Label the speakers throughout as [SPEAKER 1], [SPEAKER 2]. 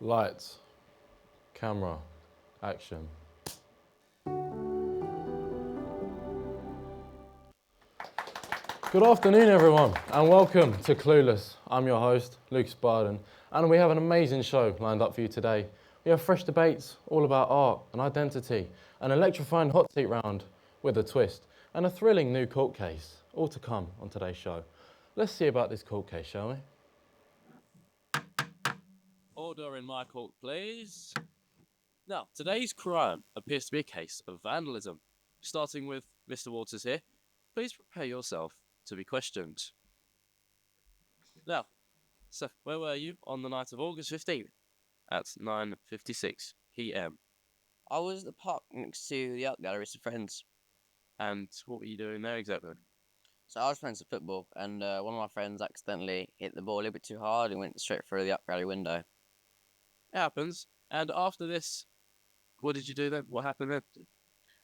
[SPEAKER 1] Lights, camera, action. Good afternoon, everyone, and welcome to Clueless. I'm your host, Lucas Barden, and we have an amazing show lined up for you today. We have fresh debates all about art and identity, an electrifying hot seat round with a twist, and a thrilling new court case, all to come on today's show. Let's see about this court case, shall we?
[SPEAKER 2] Order in my court, please. Now, today's crime appears to be a case of vandalism. Starting with Mr. Waters here, please prepare yourself to be questioned. Now, so where were you on the night of August 15th at 9:56 p.m?
[SPEAKER 3] I was at the park next to the art gallery with some friends.
[SPEAKER 2] And what were you doing there exactly?
[SPEAKER 3] So I was playing some football, and one of my friends accidentally hit the ball a little bit too hard and went straight through the art gallery window.
[SPEAKER 2] It happens. And after this, what did you do then? What happened then?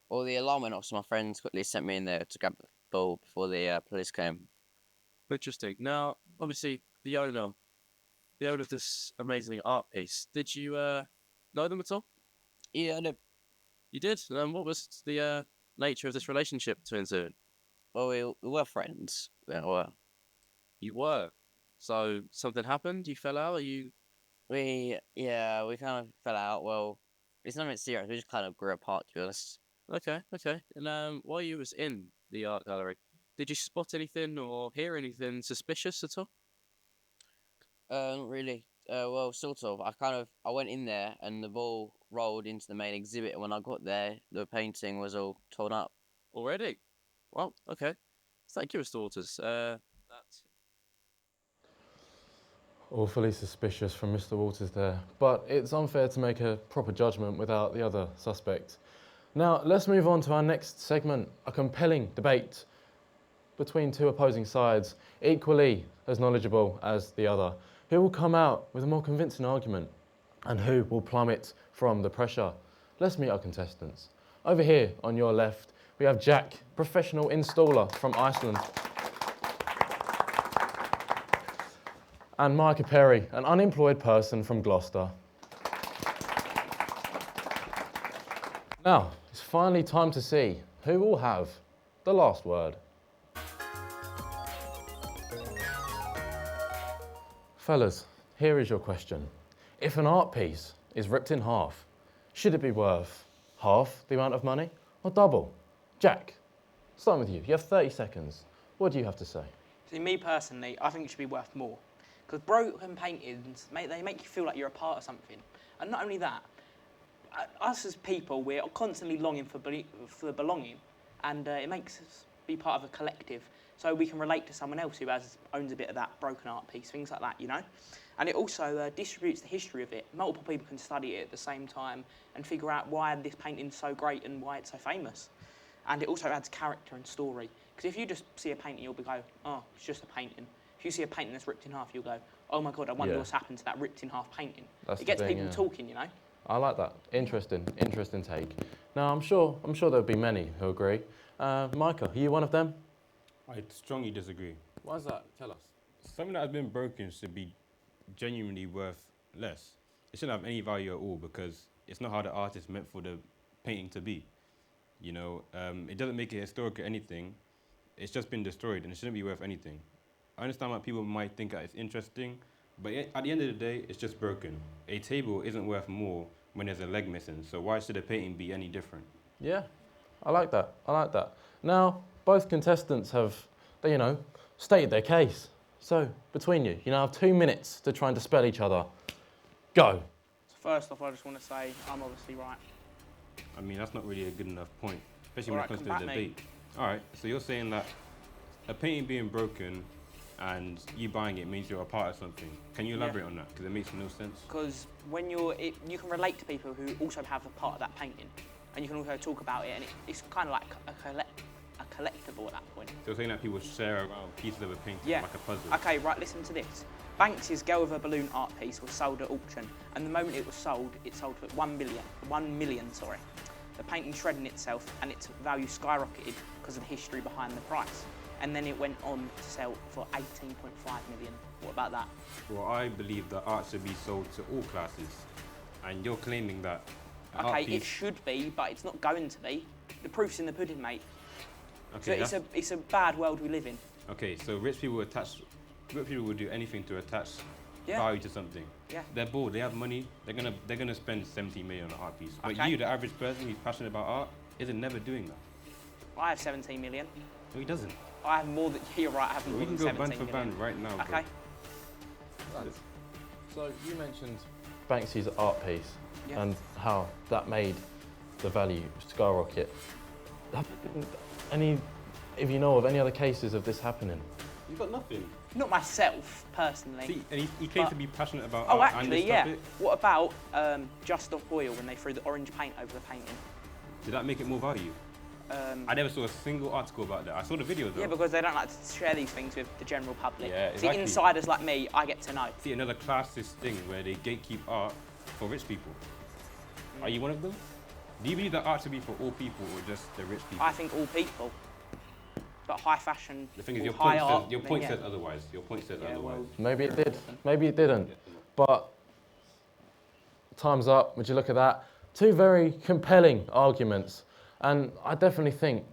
[SPEAKER 3] Well, the alarm went off, so my friends quickly sent me in there to grab the ball before the police came.
[SPEAKER 2] Interesting. Now, obviously, the owner of this amazing art piece, did you know them at all?
[SPEAKER 3] Yeah, I did.
[SPEAKER 2] You did? And what was the nature of this relationship between the two?
[SPEAKER 3] Well, we were friends. Yeah,
[SPEAKER 2] You were. So something happened? You fell out? Or you?
[SPEAKER 3] we kind of fell out. Well, it's nothing serious. We just kind of grew apart, to be honest.
[SPEAKER 2] Okay. And while you was in the art gallery, did you spot anything or hear anything suspicious at all?
[SPEAKER 3] Not really. Well, sort of. I went in there, and the ball rolled into the main exhibit. And when I got there, the painting was all torn up.
[SPEAKER 2] Already? Well, okay. Thank you, Mr. Waters. That's
[SPEAKER 1] Awfully suspicious from Mr. Waters there, but it's unfair to make a proper judgment without the other suspect. Now, let's move on to our next segment, a compelling debate between two opposing sides, equally as knowledgeable as the other. Who will come out with a more convincing argument and who will plummet from the pressure? Let's meet our contestants. Over here on your left, we have Jack, professional installer from Iceland. And Micah Perry, an unemployed person from Gloucester. Now, it's finally time to see who will have the last word. Fellas, here is your question. If an art piece is ripped in half, should it be worth half the amount of money or double? Jack, starting with you. You have 30 seconds. What do you have to say?
[SPEAKER 4] See, me personally, I think it should be worth more. Because broken paintings, they make you feel like you're a part of something. And not only that, us as people, we're constantly longing for belonging. And it makes us be part of a collective. So we can relate to someone else who owns a bit of that broken art piece, things like that, you know? And it also distributes the history of it. Multiple people can study it at the same time and figure out why this painting's so great and why it's so famous. And it also adds character and story. Because if you just see a painting, you'll go, oh, it's just a painting. If you see a painting that's ripped in half, you'll go, oh my God, I wonder what's happened to that ripped in half painting.
[SPEAKER 1] That's
[SPEAKER 4] it gets
[SPEAKER 1] the thing,
[SPEAKER 4] people talking, you know?
[SPEAKER 1] I like that. Interesting take. Now, I'm sure there'll be many who agree. Micah, are you one of them?
[SPEAKER 5] I strongly disagree.
[SPEAKER 1] Why is that? Tell us.
[SPEAKER 5] Something that has been broken should be genuinely worth less. It shouldn't have any value at all because it's not how the artist meant for the painting to be. You know, it doesn't make it historic or anything. It's just been destroyed and it shouldn't be worth anything. I understand that people might think that it's interesting, but at the end of the day, it's just broken. A table isn't worth more when there's a leg missing, so why should a painting be any different?
[SPEAKER 1] Yeah, I like that. Now, both contestants have, stated their case. So, between you, you now have 2 minutes to try and dispel each other. Go.
[SPEAKER 4] So first off, I just want to say I'm obviously right.
[SPEAKER 5] I mean, that's not really a good enough point, especially
[SPEAKER 4] Alright,
[SPEAKER 5] when it comes to
[SPEAKER 4] come
[SPEAKER 5] the
[SPEAKER 4] back,
[SPEAKER 5] debate. All right, so you're saying that a painting being broken and you buying it means you're a part of something. Can you elaborate on that? Because it makes no sense.
[SPEAKER 4] Because when you can relate to people who also have a part of that painting. And you can also talk about it, and it's kind of like a collectible at that point.
[SPEAKER 5] So you're saying that people share around pieces of a painting
[SPEAKER 4] Yeah.
[SPEAKER 5] like a puzzle?
[SPEAKER 4] Okay, right, listen to this. Banks's Girl with a Balloon art piece was sold at auction, and the moment it sold for 1 million. The painting shredding itself, and its value skyrocketed because of the history behind the price. and then it went on to sell for 18.5 million. What about that?
[SPEAKER 5] Well, I believe that art should be sold to all classes, and you're claiming that. an art
[SPEAKER 4] Okay, it
[SPEAKER 5] piece-
[SPEAKER 4] should be, but it's not going to be. The proof's in the pudding, mate.
[SPEAKER 5] Okay,
[SPEAKER 4] So it's a bad world we live in.
[SPEAKER 5] okay. So rich people will do anything to attach
[SPEAKER 4] Yeah.
[SPEAKER 5] value to something.
[SPEAKER 4] Yeah.
[SPEAKER 5] They're bored. They have money. They're gonna spend 70 million on an art piece. But
[SPEAKER 4] Okay.
[SPEAKER 5] you, the average person who's passionate about art, isn't never doing that.
[SPEAKER 4] I have 17 million.
[SPEAKER 5] No, he doesn't.
[SPEAKER 4] I have more than you're right. I have more
[SPEAKER 5] We
[SPEAKER 4] than
[SPEAKER 5] can go
[SPEAKER 4] 17
[SPEAKER 5] band for
[SPEAKER 4] million.
[SPEAKER 5] band right now, bro.
[SPEAKER 4] Okay.
[SPEAKER 1] So you mentioned Banksy's art piece
[SPEAKER 4] Yeah.
[SPEAKER 1] and how that made the value skyrocket. If you know of any other cases of this happening?
[SPEAKER 5] You've got nothing.
[SPEAKER 4] Not myself personally.
[SPEAKER 5] See, and he claims
[SPEAKER 4] But-
[SPEAKER 5] to be passionate about
[SPEAKER 4] Oh,
[SPEAKER 5] art and
[SPEAKER 4] actually,
[SPEAKER 5] this
[SPEAKER 4] yeah.
[SPEAKER 5] topic.
[SPEAKER 4] What about Just Stop Oil when they threw the orange paint over the painting?
[SPEAKER 5] Did that make it more value? I never saw a single article about that. I saw the video though.
[SPEAKER 4] Yeah, because they don't like to share these things with the general public.
[SPEAKER 5] Yeah,
[SPEAKER 4] See,
[SPEAKER 5] exactly.
[SPEAKER 4] insiders like me, I get to know.
[SPEAKER 5] See, another classist thing where they gatekeep art for rich people. Are you one of them? Do you believe that art should be for all people or just the rich people?
[SPEAKER 4] I think all people. But high fashion,
[SPEAKER 5] The thing is,
[SPEAKER 4] or
[SPEAKER 5] your
[SPEAKER 4] high
[SPEAKER 5] point
[SPEAKER 4] art,
[SPEAKER 5] says, your
[SPEAKER 4] then
[SPEAKER 5] point
[SPEAKER 4] yeah.
[SPEAKER 5] says otherwise. Your point says
[SPEAKER 4] Yeah,
[SPEAKER 5] otherwise.
[SPEAKER 4] well,
[SPEAKER 1] Maybe it did, maybe it didn't. But time's up, would you look at that? Two very compelling arguments. And I definitely think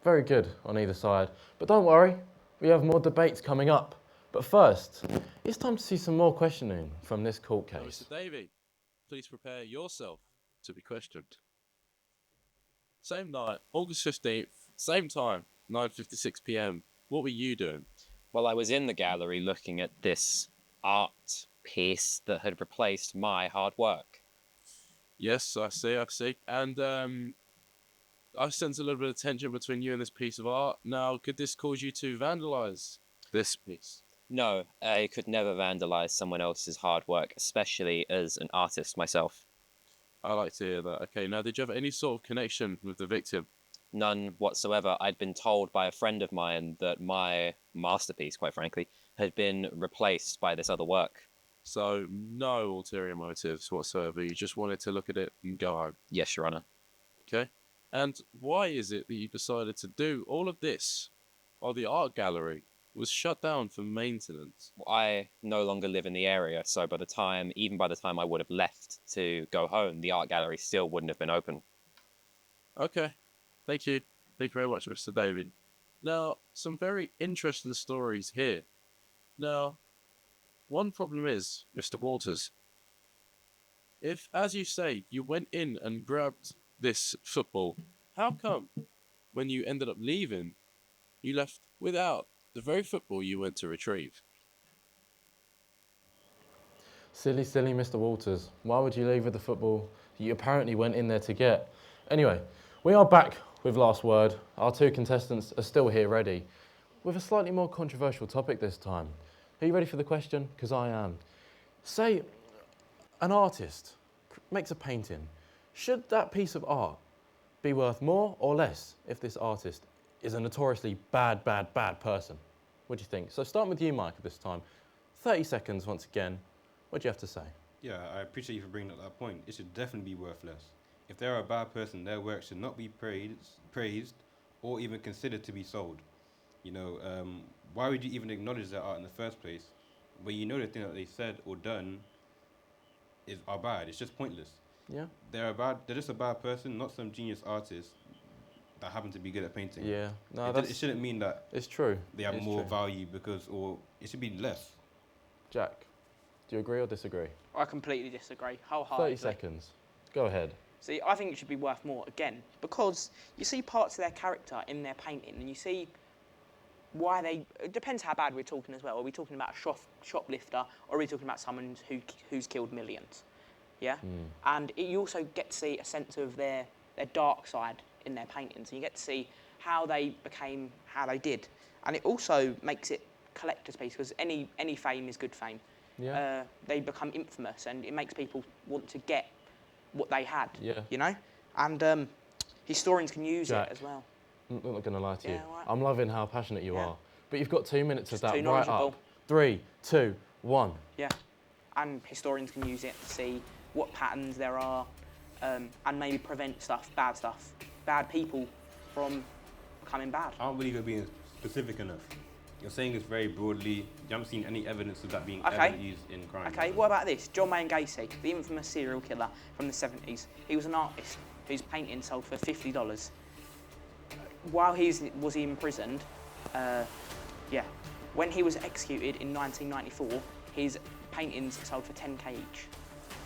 [SPEAKER 1] very good on either side. But don't worry, we have more debates coming up. But first, it's time to see some more questioning from this court
[SPEAKER 2] Now,
[SPEAKER 1] case.
[SPEAKER 2] Mr. Davey, please prepare yourself to be questioned. Same night, August 15th, same time, 9:56 p.m. What were you doing?
[SPEAKER 6] Well, I was in the gallery looking at this art piece that had replaced my hard work.
[SPEAKER 2] Yes, I see. And I sense a little bit of tension between you and this piece of art. Now, could this cause you to vandalize this piece?
[SPEAKER 6] No, I could never vandalize someone else's hard work, especially as an artist myself.
[SPEAKER 2] I like to hear that. Okay, now, did you have any sort of connection with the victim?
[SPEAKER 6] None whatsoever. I'd been told by a friend of mine that my masterpiece, quite frankly, had been replaced by this other work.
[SPEAKER 2] So, no ulterior motives whatsoever. You just wanted to look at it and go home.
[SPEAKER 6] Yes, Your Honor.
[SPEAKER 2] Okay. And why is it that you decided to do all of this while the art gallery was shut down for maintenance?
[SPEAKER 6] I no longer live in the area, so even by the time I would have left to go home, the art gallery still wouldn't have been open.
[SPEAKER 2] Okay. Thank you. Thank you very much, Mr. David. Now, some very interesting stories here. Now, one problem is, Mr. Walters, if, as you say, you went in and grabbed this football, how come when you ended up leaving, you left without the very football you went to retrieve?
[SPEAKER 1] Silly Mr. Walters. Why would you leave with the football you apparently went in there to get? Anyway, we are back with Last Word. Our two contestants are still here ready with a slightly more controversial topic this time. Are you ready for the question? Because I am. Say an artist makes a painting. Should that piece of art be worth more or less if this artist is a notoriously bad person? What do you think? So starting with you, Mike, at this time. 30 seconds once again. What do you have to say?
[SPEAKER 5] Yeah, I appreciate you for bringing up that point. It should definitely be worth less. If they're a bad person, their work should not be praised or even considered to be sold. You know, why would you even acknowledge their art in the first place when you know the thing that they said or done are bad? It's just pointless.
[SPEAKER 1] Yeah?
[SPEAKER 5] They're just a bad person, not some genius artist that happen to be good at painting.
[SPEAKER 1] Yeah. No,
[SPEAKER 5] It shouldn't mean that
[SPEAKER 1] it's true.
[SPEAKER 5] they have
[SPEAKER 1] It's
[SPEAKER 5] more
[SPEAKER 1] true.
[SPEAKER 5] value or it should be less.
[SPEAKER 1] Jack, do you agree or disagree?
[SPEAKER 4] I completely disagree, wholeheartedly.
[SPEAKER 1] 30 seconds. Go ahead.
[SPEAKER 4] See, I think it should be worth more, again, because you see parts of their character in their painting, and you see why it depends how bad we're talking as well. Are we talking about a shoplifter, or are we talking about someone who's killed millions? Yeah? And you also get to see a sense of their dark side in their paintings, and you get to see how they became how they did. And it also makes it collector's piece, because any fame is good fame.
[SPEAKER 1] Yeah.
[SPEAKER 4] They become infamous, and it makes people want to get what they had.
[SPEAKER 1] Yeah.
[SPEAKER 4] You know, and historians can use
[SPEAKER 1] Jack.
[SPEAKER 4] it as well.
[SPEAKER 1] I'm not going to lie to you.
[SPEAKER 4] Yeah, right.
[SPEAKER 1] I'm loving how passionate you
[SPEAKER 4] Yeah.
[SPEAKER 1] are. But you've got 2 minutes
[SPEAKER 4] Just
[SPEAKER 1] of that
[SPEAKER 4] too
[SPEAKER 1] right
[SPEAKER 4] knowledgeable.
[SPEAKER 1] up. 3, 2, 1.
[SPEAKER 4] Yeah, and historians can use it to see what patterns there are, and maybe prevent bad people from becoming bad.
[SPEAKER 5] I don't believe you're being specific enough. You're saying it's very broadly. You haven't seen any evidence of that being
[SPEAKER 4] Okay.
[SPEAKER 5] ever used in crime.
[SPEAKER 4] Okay, what about this? John Wayne Gacy, the infamous serial killer from the 70s. He was an artist whose painting sold for $50. While he was imprisoned, when he was executed in 1994, his paintings sold for 10k each.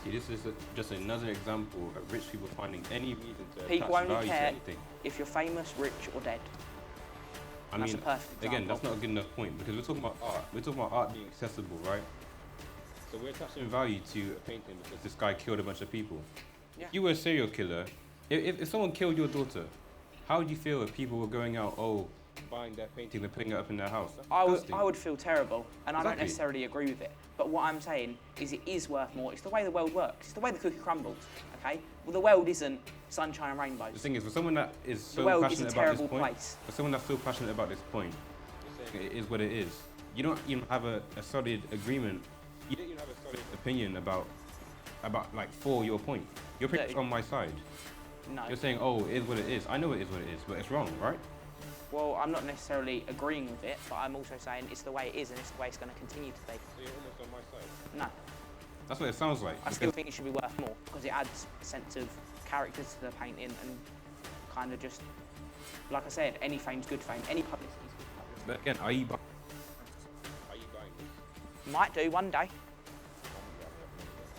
[SPEAKER 5] See, this is just another example of rich people finding any reason to
[SPEAKER 4] People
[SPEAKER 5] attach
[SPEAKER 4] only
[SPEAKER 5] value to
[SPEAKER 4] care
[SPEAKER 5] anything.
[SPEAKER 4] if you're famous, rich, or dead.
[SPEAKER 5] I
[SPEAKER 4] That's
[SPEAKER 5] mean,
[SPEAKER 4] a perfect
[SPEAKER 5] again,
[SPEAKER 4] example.
[SPEAKER 5] that's not a good enough point because we're talking about art. We're talking about art being accessible, right? So we're attaching value to a painting because this guy killed a bunch of people.
[SPEAKER 4] Yeah.
[SPEAKER 5] If you were a serial killer, if someone killed your daughter, how would you feel if people were going out, buying their painting and putting it up in their house? That's disgusting.
[SPEAKER 4] I would feel terrible, and I don't
[SPEAKER 5] Exactly.
[SPEAKER 4] necessarily agree with it. But what I'm saying is it is worth more. It's the way the world works. It's the way the cookie crumbles, okay? Well, the world isn't sunshine and rainbows.
[SPEAKER 5] The thing is, for someone that is so
[SPEAKER 4] The world is a
[SPEAKER 5] passionate about
[SPEAKER 4] terrible
[SPEAKER 5] this point,
[SPEAKER 4] place.
[SPEAKER 5] for someone that's so passionate about this point, it is what it is. You don't even have a solid agreement. You don't even have a solid opinion about like for your point. Your opinion's on my side.
[SPEAKER 4] No.
[SPEAKER 5] You're saying, it is what it is. I know it is what it is, but it's wrong, right?
[SPEAKER 4] Well, I'm not necessarily agreeing with it, but I'm also saying it's the way it is and it's the way it's going to continue to be.
[SPEAKER 5] So you're almost on my side.
[SPEAKER 4] No.
[SPEAKER 5] That's what it sounds like.
[SPEAKER 4] I still think it should be worth more because it adds a sense of character to the painting and kind of just, like I said, any fame's good fame, any publicity is good publicity.
[SPEAKER 5] But again, are you buying this?
[SPEAKER 4] Might do one day.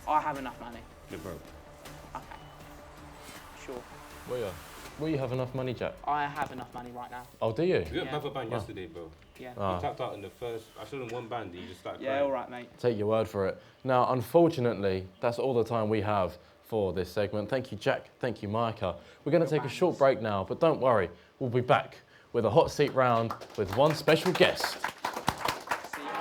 [SPEAKER 4] I have enough money.
[SPEAKER 5] You're broke.
[SPEAKER 4] Okay. Sure.
[SPEAKER 1] Will you have enough money, Jack?
[SPEAKER 4] I have enough money right now.
[SPEAKER 1] Oh, do you?
[SPEAKER 5] We got
[SPEAKER 4] Yeah.
[SPEAKER 5] another band yesterday, bro.
[SPEAKER 4] Yeah.
[SPEAKER 1] Ah.
[SPEAKER 5] He tapped out in the first. I showed him one band, and he just started
[SPEAKER 4] Yeah,
[SPEAKER 5] crying.
[SPEAKER 4] all right, mate.
[SPEAKER 1] Take your word for it. Now, unfortunately, that's all the time we have for this segment. Thank you, Jack. Thank you, Micah. We're going to take a short break now, but don't worry, we'll be back with a hot seat round with one special guest.
[SPEAKER 4] See you, mate.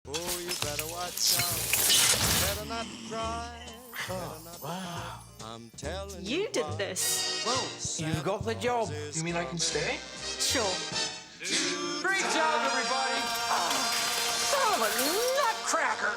[SPEAKER 7] Oh, you better watch out. Better not cry. Better not cry. I'm telling you.
[SPEAKER 8] You did this.
[SPEAKER 9] Well, you got the job. You mean I can stay?
[SPEAKER 8] Sure.
[SPEAKER 9] Great job, everybody! Son of a nutcracker!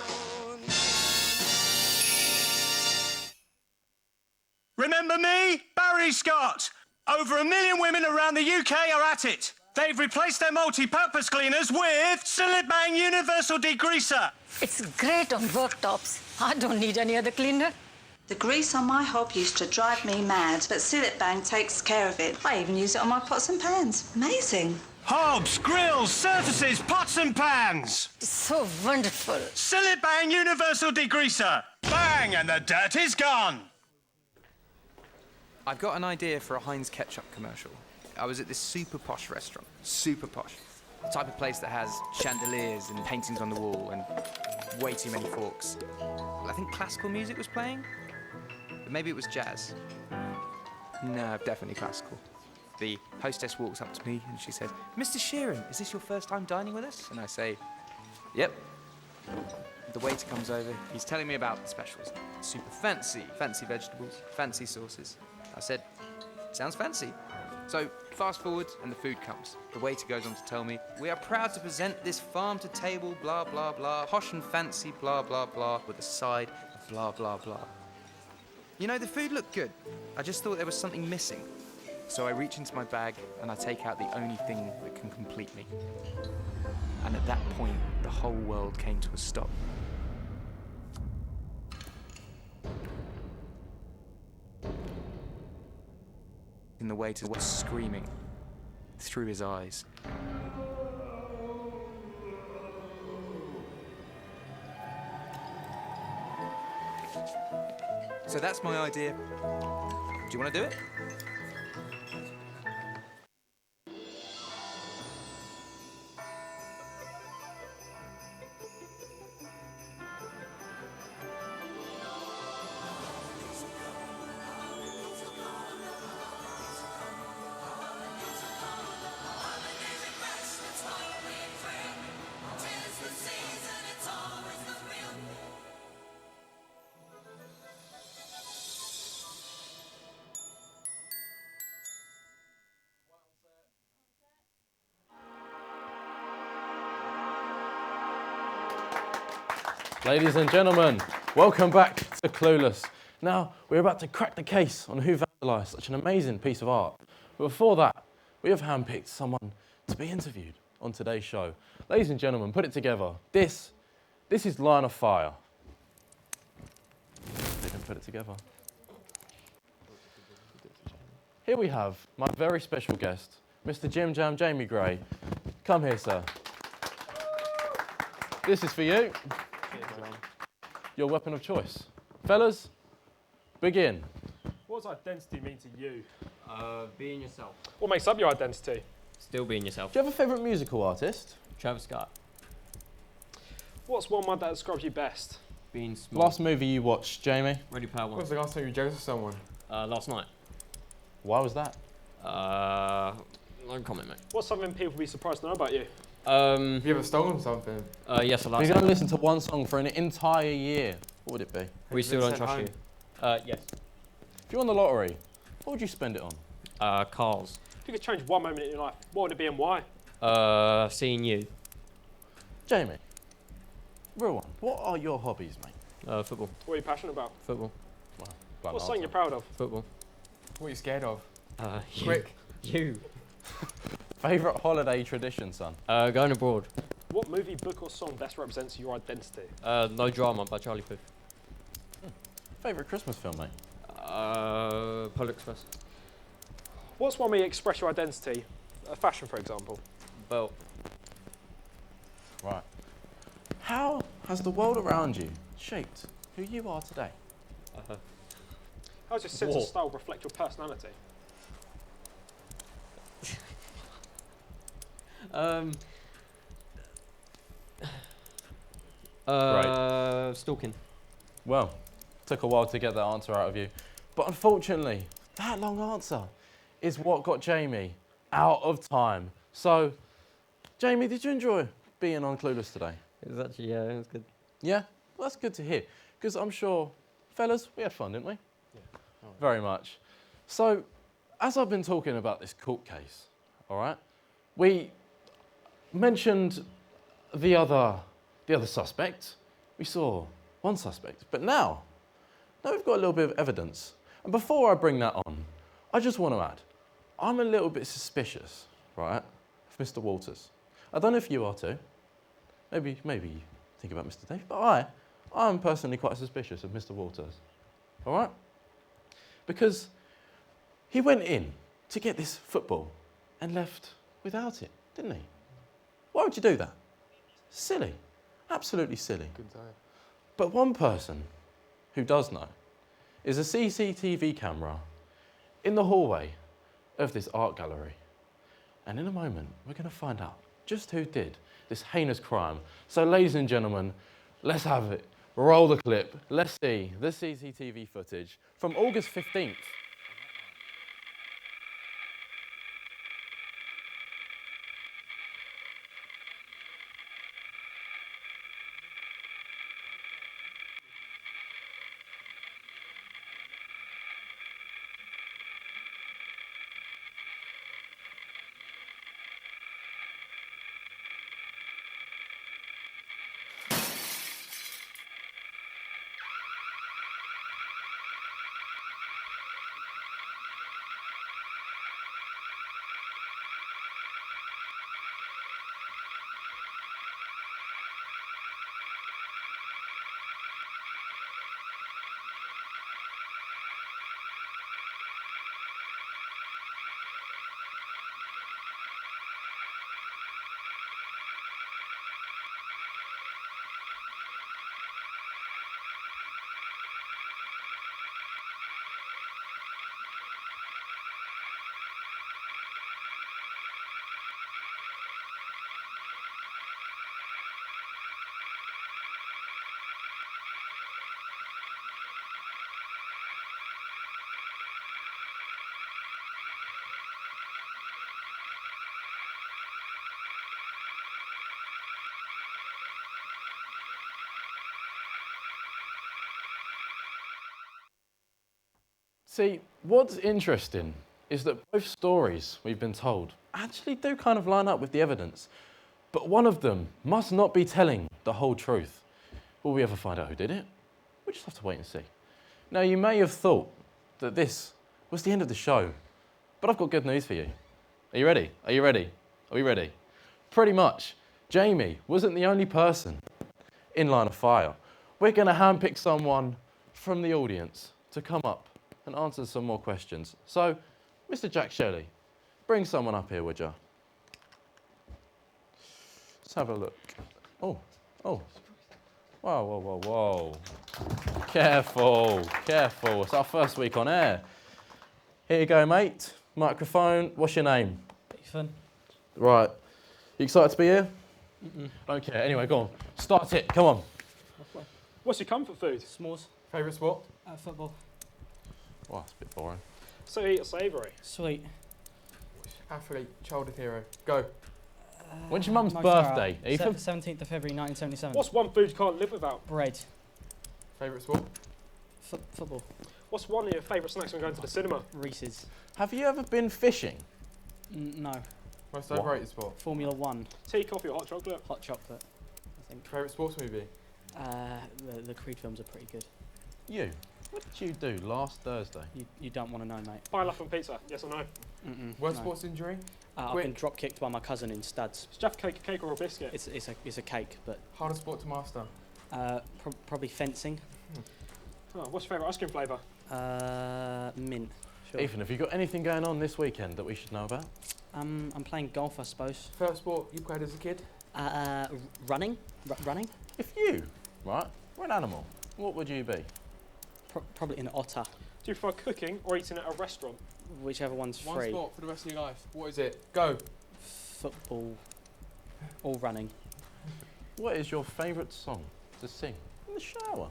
[SPEAKER 10] Remember me? Barry Scott. Over 1 million women around the UK are at it. They've replaced their multi-purpose cleaners with Silibang Universal Degreaser.
[SPEAKER 8] It's great on worktops. I don't need any other cleaner.
[SPEAKER 11] The grease on my hob used to drive me mad, but Silibang takes care of it. I even use it on my pots and pans. Amazing.
[SPEAKER 10] Hobs, grills, surfaces, pots and pans.
[SPEAKER 8] It's so wonderful.
[SPEAKER 10] Silibang Universal Degreaser. Bang, and the dirt is gone.
[SPEAKER 9] I've got an idea for a Heinz ketchup commercial. I was at this super posh restaurant. Super posh. The type of place that has chandeliers and paintings on the wall and way too many forks. I think classical music was playing. But maybe it was jazz. No, definitely classical. The hostess walks up to me and she says, "Mr. Sheeran, is this your first time dining with us?" And I say, "Yep." The waiter comes over. He's telling me about the specials. Super fancy. Fancy vegetables, fancy sauces. I said, "Sounds fancy." So, fast forward, and the food comes. The waiter goes on to tell me, "We are proud to present this farm-to-table, blah, blah, blah, posh and fancy, blah, blah, blah, with a side of blah, blah, blah." You know, the food looked good. I just thought there was something missing. So I reach into my bag and I take out the only thing that can complete me. And at that point, the whole world came to a stop. In the waiter was screaming through his eyes. So that's my idea. Do you want to do it?
[SPEAKER 1] Ladies and gentlemen, welcome back to Clueless. Now, we're about to crack the case on who vandalised such an amazing piece of art. But before that, we have handpicked someone to be interviewed on today's show. Ladies and gentlemen, put it together. This is Line of Fire. We can put it together. Here we have my very special guest, Mr. Jim Jam Jamie Gray. Come here, sir. This is for you. Your weapon of choice. Fellas, begin.
[SPEAKER 12] What does identity mean to you?
[SPEAKER 13] Being yourself.
[SPEAKER 12] What makes up your identity?
[SPEAKER 13] Still being yourself.
[SPEAKER 1] Do you have a favourite musical artist?
[SPEAKER 13] Travis Scott.
[SPEAKER 12] What's one word that describes you best?
[SPEAKER 13] Being smart.
[SPEAKER 1] Last movie you watched, Jamie?
[SPEAKER 13] Ready Player One.
[SPEAKER 14] What's the last time you joked to someone?
[SPEAKER 13] Last night.
[SPEAKER 1] Why was that?
[SPEAKER 13] No comment, mate.
[SPEAKER 12] What's something people would be surprised to know about you?
[SPEAKER 14] Have you ever stolen something?
[SPEAKER 13] Yes, a lot.
[SPEAKER 1] If you're going to listen to one song for an entire year, what would it be?
[SPEAKER 13] We still don't trust you. Yes.
[SPEAKER 1] If you won the lottery, what would you spend it on?
[SPEAKER 13] Cars.
[SPEAKER 12] If you could change one moment in your life, what would it be and why?
[SPEAKER 13] Seeing you.
[SPEAKER 1] Jamie, real one, what are your hobbies, mate?
[SPEAKER 13] Football.
[SPEAKER 12] What are you passionate about?
[SPEAKER 13] Football.
[SPEAKER 1] Well,
[SPEAKER 12] What's something you're proud of?
[SPEAKER 13] Football.
[SPEAKER 14] What are you scared of?
[SPEAKER 13] You.
[SPEAKER 14] Quick.
[SPEAKER 13] You.
[SPEAKER 1] Favourite holiday tradition, son?
[SPEAKER 13] Going abroad.
[SPEAKER 12] What movie, book or song best represents your identity?
[SPEAKER 13] No Drama by Charlie Puth.
[SPEAKER 1] Favourite Christmas film, mate?
[SPEAKER 13] Polar Express.
[SPEAKER 12] What's one way you express your identity? Fashion, for example.
[SPEAKER 13] Belt.
[SPEAKER 1] Right. How has the world around you shaped who you are today?
[SPEAKER 12] How does your sense of style reflect your personality?
[SPEAKER 13] Stalking.
[SPEAKER 1] Well, took a while to get that answer out of you. But unfortunately, that long answer is what got Jamie out of time. So, Jamie, did you enjoy being on Clueless today?
[SPEAKER 13] It was actually, yeah, it was good.
[SPEAKER 1] Yeah? Well, that's good to hear. Because I'm sure, fellas, we had fun, didn't we? Yeah. Very much. So, as I've been talking about this court case, all right, we mentioned the other suspect. We saw one suspect. But now we've got a little bit of evidence. And before I bring that on, I just want to add, I'm a little bit suspicious, right, of Mr. Walters. I don't know if you are too. Maybe you think about Mr. Dave, but I'm personally quite suspicious of Mr. Walters. All right? Because he went in to get this football and left without it, didn't he? Why would you do that? Silly. Absolutely silly.
[SPEAKER 14] Good time.
[SPEAKER 1] But one person who does know is a CCTV camera in the hallway of this art gallery. And in a moment, we're going to find out just who did this heinous crime. So, ladies and gentlemen, let's have it. Roll the clip. Let's see the CCTV footage from August 15th. See, what's interesting is that both stories we've been told actually do kind of line up with the evidence, but one of them must not be telling the whole truth. Will we ever find out who did it? We just have to wait and see. Now, you may have thought that this was the end of the show, but I've got good news for you. Are you ready? Are you ready? Are we ready? Pretty much, Jamie wasn't the only person in line of fire. We're going to handpick someone from the audience to come up and answer some more questions. So, Mr. Jack Shelley, bring someone up here, would you? Let's have a look. Oh. Whoa, whoa, whoa, whoa. Careful, careful. It's our first week on air. Here you go, mate. Microphone. What's your name?
[SPEAKER 15] Ethan.
[SPEAKER 1] Right. You excited to be here? Okay, anyway, go on. Start it, come on.
[SPEAKER 12] What's your comfort food?
[SPEAKER 15] S'mores.
[SPEAKER 14] Favourite sport?
[SPEAKER 15] Football.
[SPEAKER 1] Well, that's a bit boring.
[SPEAKER 12] Sweet or savoury?
[SPEAKER 15] Sweet.
[SPEAKER 14] Athlete, childhood hero. Go.
[SPEAKER 1] When's your mum's
[SPEAKER 15] Mo
[SPEAKER 1] birthday,
[SPEAKER 15] Farah.
[SPEAKER 1] Ethan?
[SPEAKER 15] 17th of February 1977.
[SPEAKER 12] What's one food you can't live without?
[SPEAKER 15] Bread.
[SPEAKER 14] Favourite sport?
[SPEAKER 15] Football.
[SPEAKER 12] What's one of your favourite snacks when going to the cinema?
[SPEAKER 15] Reese's.
[SPEAKER 1] Have you ever been fishing?
[SPEAKER 15] No.
[SPEAKER 14] Most
[SPEAKER 1] What?
[SPEAKER 14] overrated sport?
[SPEAKER 15] Formula 1.
[SPEAKER 12] Tea, coffee or hot chocolate?
[SPEAKER 15] Hot chocolate, I think.
[SPEAKER 14] Favourite sports movie?
[SPEAKER 15] The Creed films are pretty good.
[SPEAKER 1] You? What did you do last Thursday?
[SPEAKER 15] You don't want to know, mate.
[SPEAKER 12] Pineapple and pizza, yes or no?
[SPEAKER 14] Worst
[SPEAKER 15] No.
[SPEAKER 14] sports injury?
[SPEAKER 15] I've
[SPEAKER 14] Quick.
[SPEAKER 15] been drop kicked by my cousin in studs.
[SPEAKER 12] Is Jeff cake or a biscuit?
[SPEAKER 15] It's a cake, but
[SPEAKER 14] Hardest sport to master?
[SPEAKER 15] probably fencing.
[SPEAKER 12] Oh, what's your favourite ice cream flavour?
[SPEAKER 15] Mint. Sure.
[SPEAKER 1] Ethan, have you got anything going on this weekend that we should know about?
[SPEAKER 15] I'm playing golf, I suppose.
[SPEAKER 14] First sport you played as a kid?
[SPEAKER 15] Running. Running.
[SPEAKER 1] If you, right, were an animal, what would you be?
[SPEAKER 15] Probably an otter.
[SPEAKER 12] Do you prefer cooking or eating at a restaurant?
[SPEAKER 15] Whichever one's
[SPEAKER 14] One
[SPEAKER 15] free.
[SPEAKER 14] sport for the rest of your life. What is it? Go.
[SPEAKER 15] Football. Or running.
[SPEAKER 1] What is your favourite song to sing in the shower?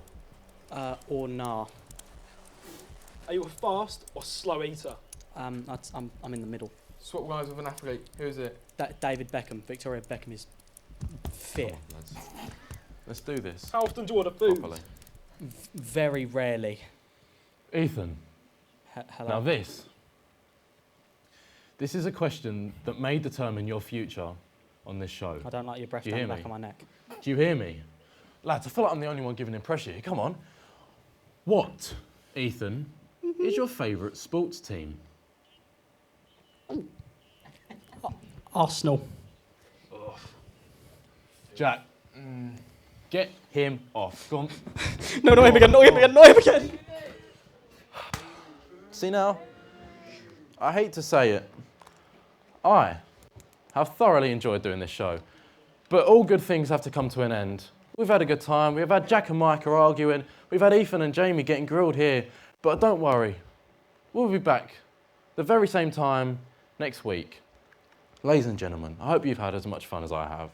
[SPEAKER 15] Or nah.
[SPEAKER 12] Are you a fast or slow eater?
[SPEAKER 15] I'm in the middle.
[SPEAKER 14] Swap lines with an athlete. Who is it?
[SPEAKER 15] David Beckham. Victoria Beckham is fit.
[SPEAKER 1] Come on, lads. Let's do this.
[SPEAKER 12] How often do you order food?
[SPEAKER 1] Properly.
[SPEAKER 15] Very rarely.
[SPEAKER 1] Ethan,
[SPEAKER 15] Hello.
[SPEAKER 1] now this is a question that may determine your future on this show.
[SPEAKER 15] I don't like your breath
[SPEAKER 1] Do you
[SPEAKER 15] down
[SPEAKER 1] hear
[SPEAKER 15] the back
[SPEAKER 1] me?
[SPEAKER 15] of my neck.
[SPEAKER 1] Do you hear me? Lads, I feel like I'm the only one giving him pressure here. Come on. What, Ethan, is your favourite sports team?
[SPEAKER 15] Arsenal.
[SPEAKER 1] Jack, get him off. Go on.
[SPEAKER 15] No, not him again, not him again, not him again.
[SPEAKER 1] See now, I hate to say it, I have thoroughly enjoyed doing this show, but all good things have to come to an end. We've had a good time, we've had Jack and Mike are arguing, we've had Ethan and Jamie getting grilled here, but don't worry, we'll be back the very same time next week. Ladies and gentlemen, I hope you've had as much fun as I have.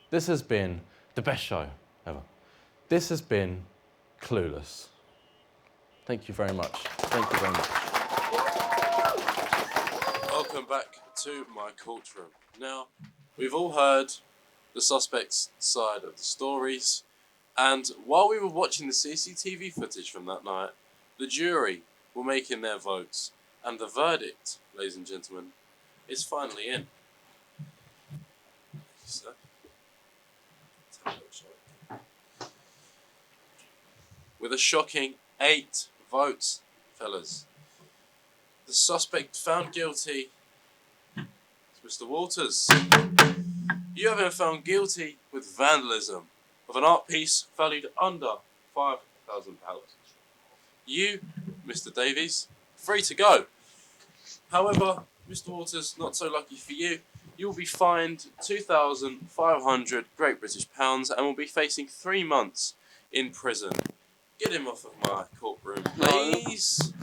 [SPEAKER 1] This has been the best show ever. This has been Clueless. Thank you very much. Thank you very much.
[SPEAKER 2] Welcome back to my courtroom. Now, we've all heard the suspect's side of the stories, and while we were watching the CCTV footage from that night, the jury were making their votes, and the verdict, ladies and gentlemen, is finally in. So, let's have a look, shall we? With a shocking 8 votes, fellas. The suspect found guilty is Mr. Walters. You have been found guilty with vandalism of an art piece valued under £5,000. You, Mr. Davies, free to go. However, Mr. Walters, not so lucky for you, you will be fined 2,500 Great British pounds and will be facing 3 months in prison. Get him off of my courtroom, please.